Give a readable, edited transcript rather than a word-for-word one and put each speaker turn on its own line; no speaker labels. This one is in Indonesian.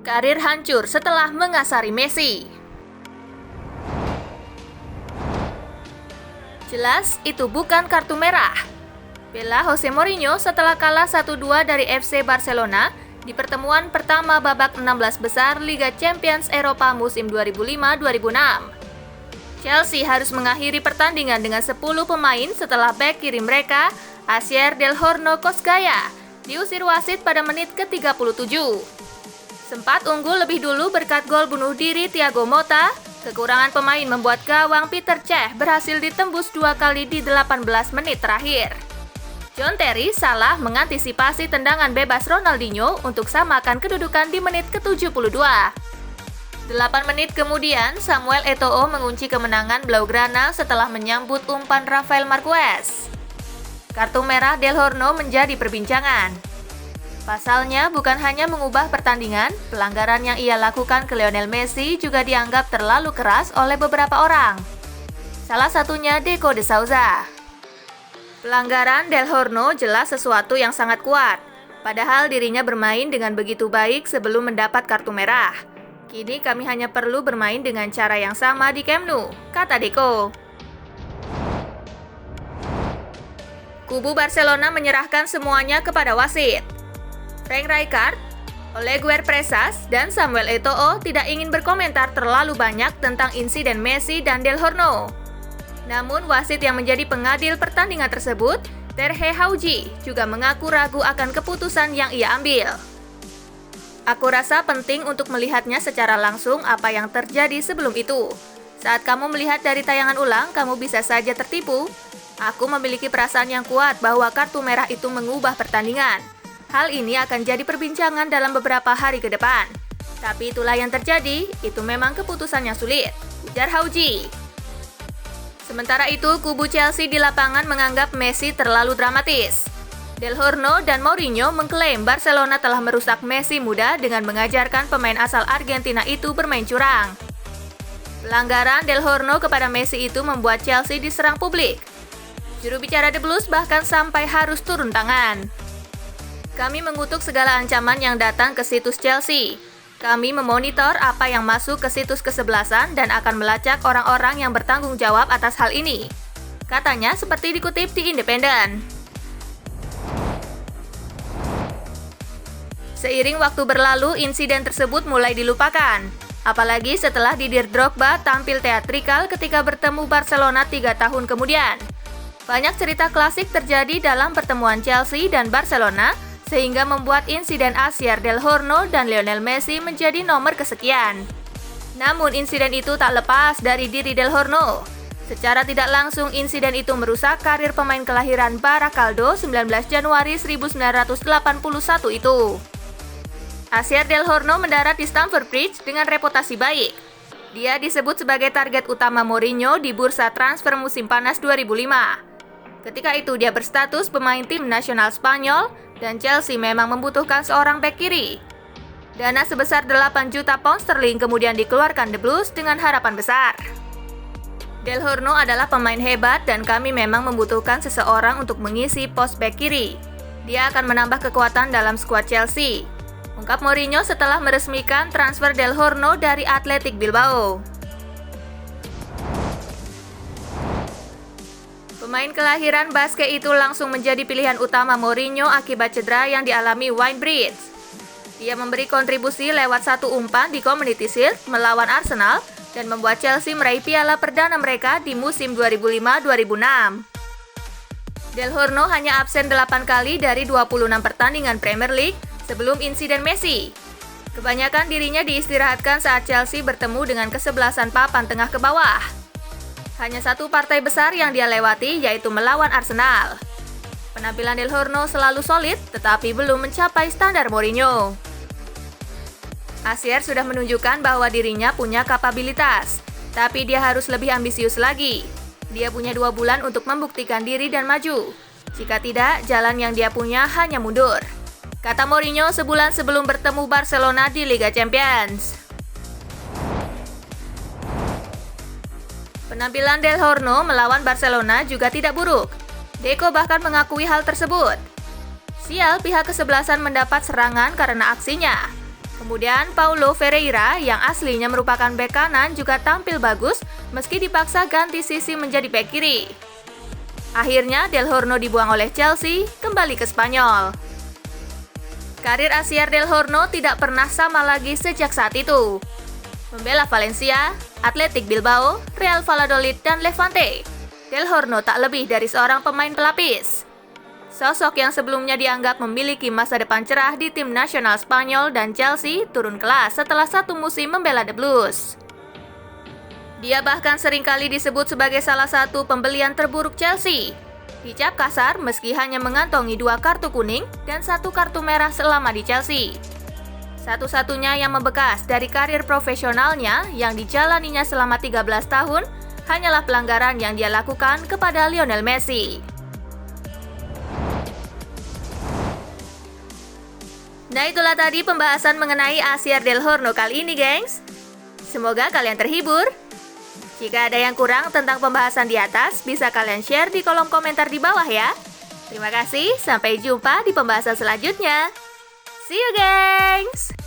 Karir hancur setelah mengasari Messi. Jelas itu bukan kartu merah. Bela Jose Mourinho setelah kalah 1-2 dari FC Barcelona di pertemuan pertama babak 16 besar Liga Champions Eropa musim 2005-2006. Chelsea harus mengakhiri pertandingan dengan 10 pemain setelah bek kiri mereka, Asier Del Horno Kosgaya, diusir wasit pada menit ke-37. Sempat unggul lebih dulu berkat gol bunuh diri Thiago Motta, kekurangan pemain membuat gawang Peter Cech berhasil ditembus 2 kali di 18 menit terakhir. John Terry salah mengantisipasi tendangan bebas Ronaldinho untuk samakan kedudukan di menit ke-72. 8 menit kemudian, Samuel Eto'o mengunci kemenangan Blaugrana setelah menyambut umpan Rafael Marquez. Kartu merah Del Horno menjadi perbincangan. Pasalnya, bukan hanya mengubah pertandingan, pelanggaran yang ia lakukan ke Lionel Messi juga dianggap terlalu keras oleh beberapa orang. Salah satunya Deco de Souza. Pelanggaran Del Horno jelas sesuatu yang sangat kuat, padahal dirinya bermain dengan begitu baik sebelum mendapat kartu merah. Kini kami hanya perlu bermain dengan cara yang sama di Camp Nou, kata Deco. Kubu Barcelona menyerahkan semuanya kepada wasit. Frank Rijkaard, Oleguer Presas, dan Samuel Eto'o tidak ingin berkomentar terlalu banyak tentang insiden Messi dan Del Horno. Namun wasit yang menjadi pengadil pertandingan tersebut, Terje Hauji, juga mengaku ragu akan keputusan yang ia ambil. Aku rasa penting untuk melihatnya secara langsung apa yang terjadi sebelum itu. Saat kamu melihat dari tayangan ulang, kamu bisa saja tertipu. Aku memiliki perasaan yang kuat bahwa kartu merah itu mengubah pertandingan. Hal ini akan jadi perbincangan dalam beberapa hari ke depan. Tapi itulah yang terjadi, itu memang keputusan yang sulit, ujar Hauji. Sementara itu, kubu Chelsea di lapangan menganggap Messi terlalu dramatis. Del Horno dan Mourinho mengklaim Barcelona telah merusak Messi muda dengan mengajarkan pemain asal Argentina itu bermain curang. Pelanggaran Del Horno kepada Messi itu membuat Chelsea diserang publik. Juru bicara The Blues bahkan sampai harus turun tangan. Kami mengutuk segala ancaman yang datang ke situs Chelsea. Kami memonitor apa yang masuk ke situs kesebelasan dan akan melacak orang-orang yang bertanggung jawab atas hal ini. Katanya seperti dikutip di Independent. Seiring waktu berlalu, insiden tersebut mulai dilupakan. Apalagi setelah Didier Drogba tampil teatrikal ketika bertemu Barcelona 3 tahun kemudian. Banyak cerita klasik terjadi dalam pertemuan Chelsea dan Barcelona, sehingga membuat insiden Asier Del Horno dan Lionel Messi menjadi nomor kesekian. Namun insiden itu tak lepas dari diri Del Horno. Secara tidak langsung insiden itu merusak karir pemain kelahiran Baracaldo 19 Januari 1981 itu. Asier Del Horno mendarat di Stamford Bridge dengan reputasi baik. Dia disebut sebagai target utama Mourinho di bursa transfer musim panas 2005. Ketika itu dia berstatus pemain tim nasional Spanyol dan Chelsea memang membutuhkan seorang bek kiri. Dana sebesar 8 juta pound sterling kemudian dikeluarkan The Blues dengan harapan besar. Del Horno adalah pemain hebat dan kami memang membutuhkan seseorang untuk mengisi pos bek kiri. Dia akan menambah kekuatan dalam skuad Chelsea, ungkap Mourinho setelah meresmikan transfer Del Horno dari Athletic Bilbao. Pemain kelahiran Basque itu langsung menjadi pilihan utama Mourinho akibat cedera yang dialami Wayne Bridge. Dia memberi kontribusi lewat satu umpan di Community Shield melawan Arsenal dan membuat Chelsea meraih piala perdana mereka di musim 2005-2006. Del Horno hanya absen 8 kali dari 26 pertandingan Premier League sebelum insiden Messi. Kebanyakan dirinya diistirahatkan saat Chelsea bertemu dengan kesebelasan papan tengah ke bawah. Hanya satu partai besar yang dia lewati, yaitu melawan Arsenal. Penampilan Del Horno selalu solid, tetapi belum mencapai standar Mourinho. Asier sudah menunjukkan bahwa dirinya punya kapabilitas, tapi dia harus lebih ambisius lagi. Dia punya 2 bulan untuk membuktikan diri dan maju. Jika tidak, jalan yang dia punya hanya mundur, kata Mourinho sebulan sebelum bertemu Barcelona di Liga Champions. Penampilan Del Horno melawan Barcelona juga tidak buruk. Deco bahkan mengakui hal tersebut. Sial, pihak kesebelasan mendapat serangan karena aksinya. Kemudian Paulo Ferreira yang aslinya merupakan bek kanan juga tampil bagus meski dipaksa ganti sisi menjadi bek kiri. Akhirnya Del Horno dibuang oleh Chelsea, kembali ke Spanyol. Karir Asier Del Horno tidak pernah sama lagi sejak saat itu. Membela Valencia, Athletic Bilbao, Real Valladolid, dan Levante, Del Horno tak lebih dari seorang pemain pelapis. Sosok yang sebelumnya dianggap memiliki masa depan cerah di tim nasional Spanyol dan Chelsea turun kelas setelah satu musim membela The Blues. Dia bahkan seringkali disebut sebagai salah satu pembelian terburuk Chelsea. Dicap kasar meski hanya mengantongi 2 kartu kuning dan 1 kartu merah selama di Chelsea. Satu-satunya yang membekas dari karir profesionalnya yang dijalaninya selama 13 tahun hanyalah pelanggaran yang dia lakukan kepada Lionel Messi. Nah, itulah tadi pembahasan mengenai Asier Del Horno kali ini, gengs. Semoga kalian terhibur. Jika ada yang kurang tentang pembahasan di atas, bisa kalian share di kolom komentar di bawah ya. Terima kasih, sampai jumpa di pembahasan selanjutnya. See you, gengs!